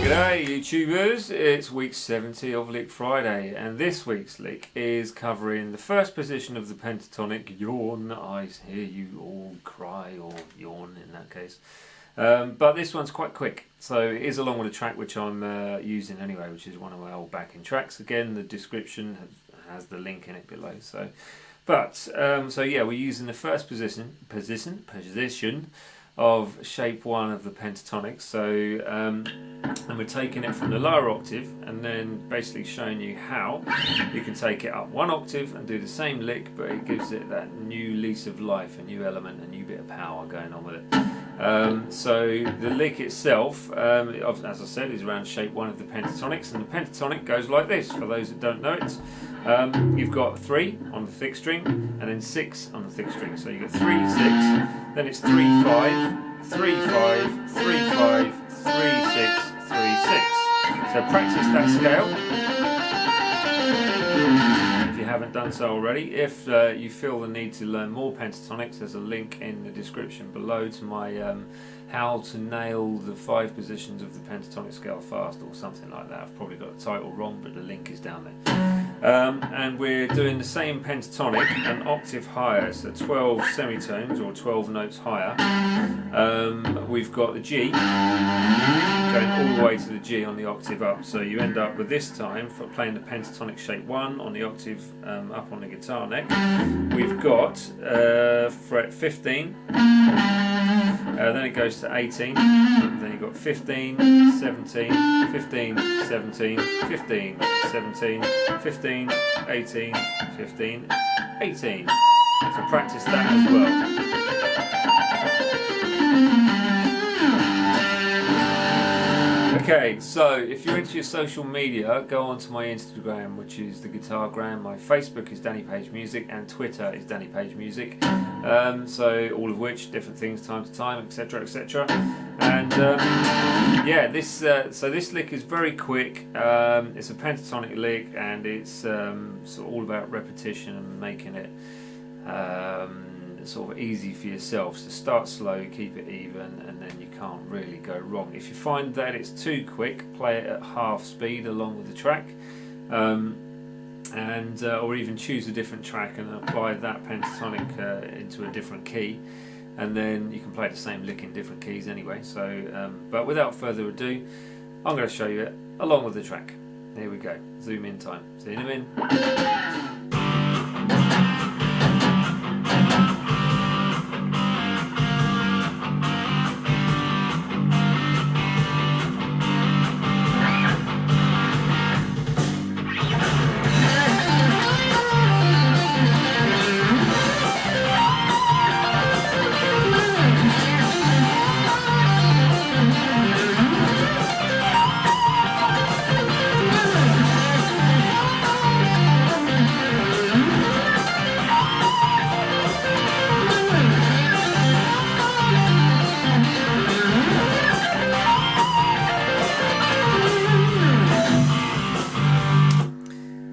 G'day YouTubers, it's week 70 of Lick Friday, and this week's lick is covering the first position of the Pentatonic. Yawn, I hear you all cry, or yawn in that case. But this one's quite quick, so it is along with a track which I'm using anyway, which is one of my old backing tracks. Again, the description has the link in it below. So yeah, we're using the first position of shape 1 of the pentatonic. So and we're taking it from the lower octave and then basically showing you how you can take it up 1 octave and do the same lick, but it gives it that new lease of life, a new element, a new bit of power going on with it. So the lick itself, as I said, is around shape 1 of the pentatonics, and the pentatonic goes like this, for those that don't know it. You've got 3 on the thick string and then 6 on the thick string. So you get 3, 6, then it's 3, 5, 3, 5, 3, 5, 3, 6, 3, 6. So practice that scale if you haven't done so already. If you feel the need to learn more pentatonics, there's a link in the description below to my how to nail the 5 positions of the pentatonic scale fast, or something like that. I've probably got the title wrong, but the link is down there. And we're doing the same pentatonic an octave higher, so 12 semitones or 12 notes higher. We've got the G going all the way to the G on the octave up, so you end up with, this time, for playing the pentatonic shape 1 on the octave up on the guitar neck, we've got fret 15, then it goes to 18, then you've got 15, 17, 15, 17, 15, 17, 15, 18, 15, 18. So practice that as well. Okay, so if you're into your social media, go onto my Instagram, which is the Guitargram. My Facebook is Danny Page Music, and Twitter is Danny Page Music. So all of which, different things time to time, etc, etc. And yeah, this lick is very quick. It's a pentatonic lick, and it's sort of all about repetition and making it sort of easy for yourself. So start slow, keep it even, and then you can't really go wrong. If you find that it's too quick, play it at half speed along with the track, or even choose a different track and apply that pentatonic into a different key, and then you can play the same lick in different keys anyway. So but without further ado, I'm going to show you it along with the track. Here we go, zoom in time, zoom in.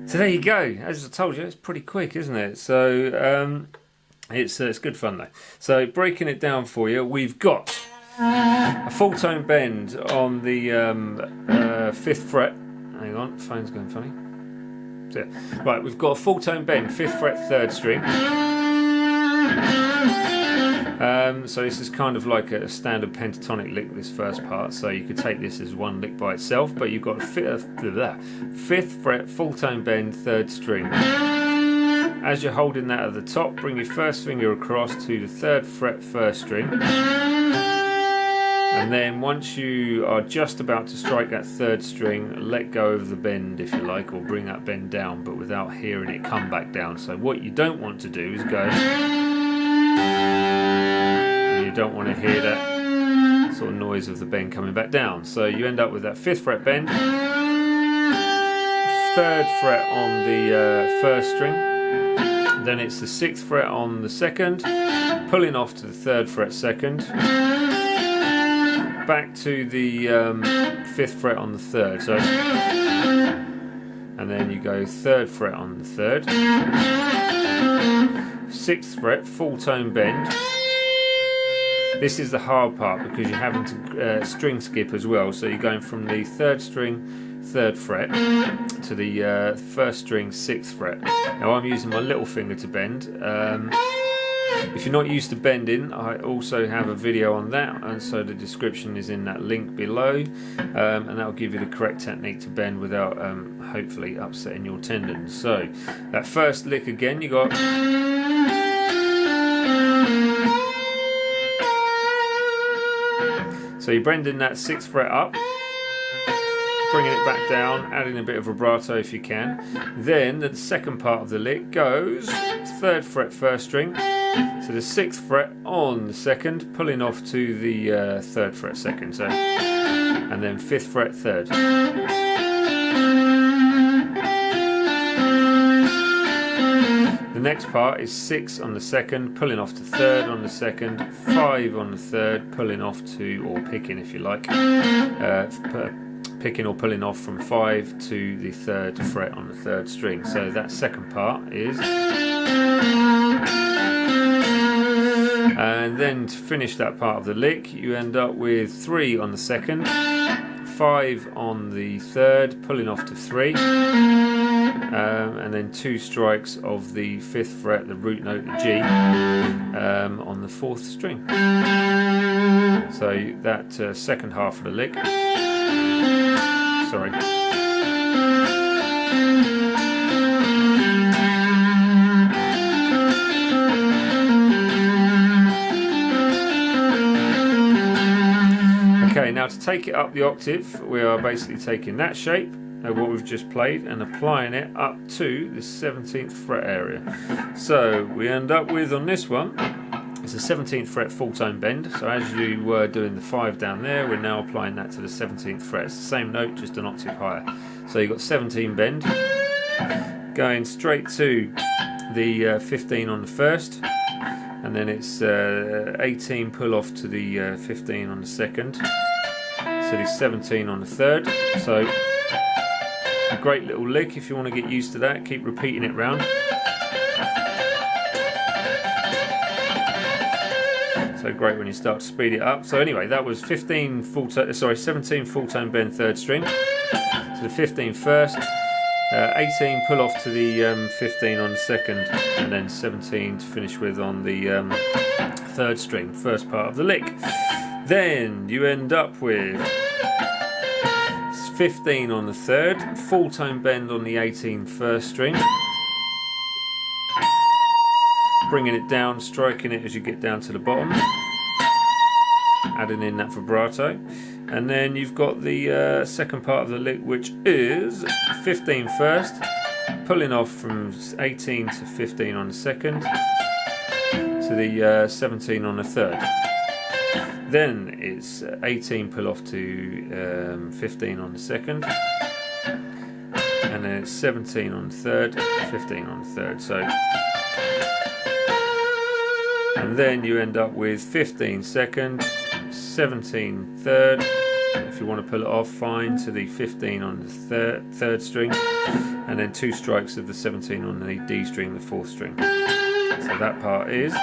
So there you go. As I told you, it's pretty quick, isn't it? So it's good fun though. So breaking it down for you, we've got a full tone bend on the 5th fret. Hang on, phone's going funny. So, right, we've got a full tone bend, 5th fret, 3rd string. So this is kind of like a standard pentatonic lick, this first part, so you could take this as one lick by itself, but you've got 5th fret, full tone bend, 3rd string. As you're holding that at the top, bring your first finger across to the 3rd fret, 1st string, and then once you are just about to strike that 3rd string, let go of the bend if you like, or bring that bend down, but without hearing it come back down. So what you don't want to do is go, you don't want to hear that sort of noise of the bend coming back down. So you end up with that 5th fret bend, 3rd fret on the 1st string, then it's the 6th fret on the 2nd, pulling off to the 3rd fret 2nd, back to the 5th fret on the 3rd. So, and then you go 3rd fret on the 3rd, 6th fret, full tone bend. This is the hard part because you're having to string skip as well. So you're going from the 3rd string 3rd fret to the 1st string 6th fret. Now I'm using my little finger to bend. If you're not used to bending, I also have a video on that, and so the description is in that link below, and that will give you the correct technique to bend without hopefully upsetting your tendons. So that first lick again, you got so you're bending that 6th fret up, bringing it back down, adding a bit of vibrato if you can. Then the second part of the lick goes 3rd fret 1st string, so the 6th fret on the 2nd, pulling off to the 3rd fret 2nd, so, and then 5th fret 3rd. The next part is 6 on the 2nd, pulling off to 3rd on the 2nd, 5 on the 3rd, pulling off to, or picking if you like, picking or pulling off from 5 to the 3rd fret on the 3rd string. So that second part is, and then to finish that part of the lick, you end up with 3 on the 2nd, 5 on the 3rd, pulling off to 3, and then 2 strikes of the 5th fret, the root note, the G, on the 4th string. So that second half of the lick, sorry. Okay, now to take it up the octave, we are basically taking that shape, what we've just played, and applying it up to the 17th fret area. So we end up with, on this one, it's a 17th fret full tone bend. So as you were doing the 5 down there, we're now applying that to the 17th fret. It's the same note, just an octave higher. So you've got 17 bend, going straight to the 15 on the 1st, and then it's 18 pull off to the 15 on the 2nd, so the 17 on the 3rd. So a great little lick if you want to get used to that. Keep repeating it round. So great when you start to speed it up. So anyway, that was 17 full tone bend 3rd string. So the 15 first, 18 pull off to the 15 on the 2nd, and then 17 to finish with on the 3rd string, first part of the lick. Then you end up with 15 on the 3rd, full tone bend on the 18 first string, bringing it down, striking it as you get down to the bottom, adding in that vibrato. And then you've got the second part of the lick, which is 15 first, pulling off from 18 to 15 on the 2nd, to the 17 on the 3rd. Then it's 18 pull off to 15 on the 2nd, and then it's 17 on the 3rd, 15 on the 3rd. So, and then you end up with 15 2nd, 17 3rd. If you want to pull it off, fine, to the 15 on the 3rd string, and then 2 strikes of the 17 on the D string, the 4th string. So that part is.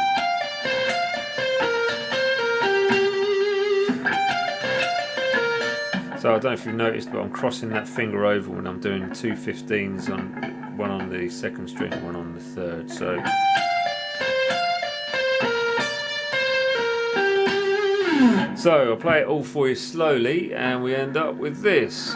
So I don't know if you've noticed, but I'm crossing that finger over when I'm doing 2 15s, on one on the 2nd string, one on the 3rd. So I'll play it all for you slowly, and we end up with this.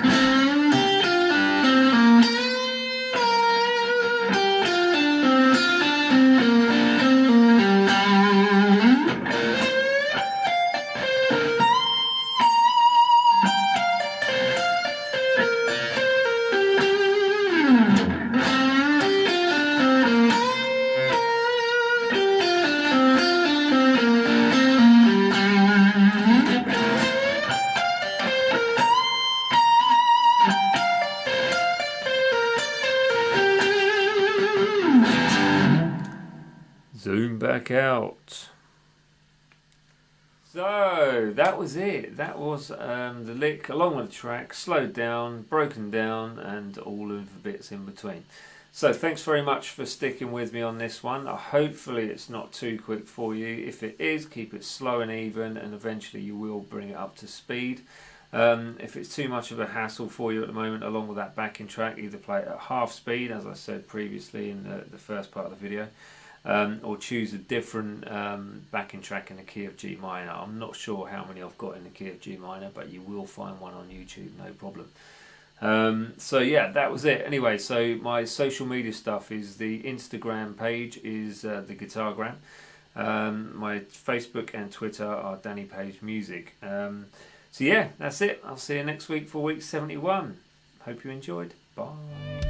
Zoom back out. So that was it. That was the lick along with the track, slowed down, broken down, and all of the bits in between. So thanks very much for sticking with me on this one. Hopefully it's not too quick for you. If it is, keep it slow and even, and eventually you will bring it up to speed. If it's too much of a hassle for you at the moment, along with that backing track, either play it at half speed, as I said previously in the first part of the video, or choose a different backing track in the key of G minor. I'm not sure how many I've got in the key of G minor, but you will find one on YouTube, no problem. So yeah, that was it. Anyway, so my social media stuff is the Instagram page is the Guitargram. My Facebook and Twitter are Danny Page Music. So yeah, that's it. I'll see you next week for week 71. Hope you enjoyed. Bye.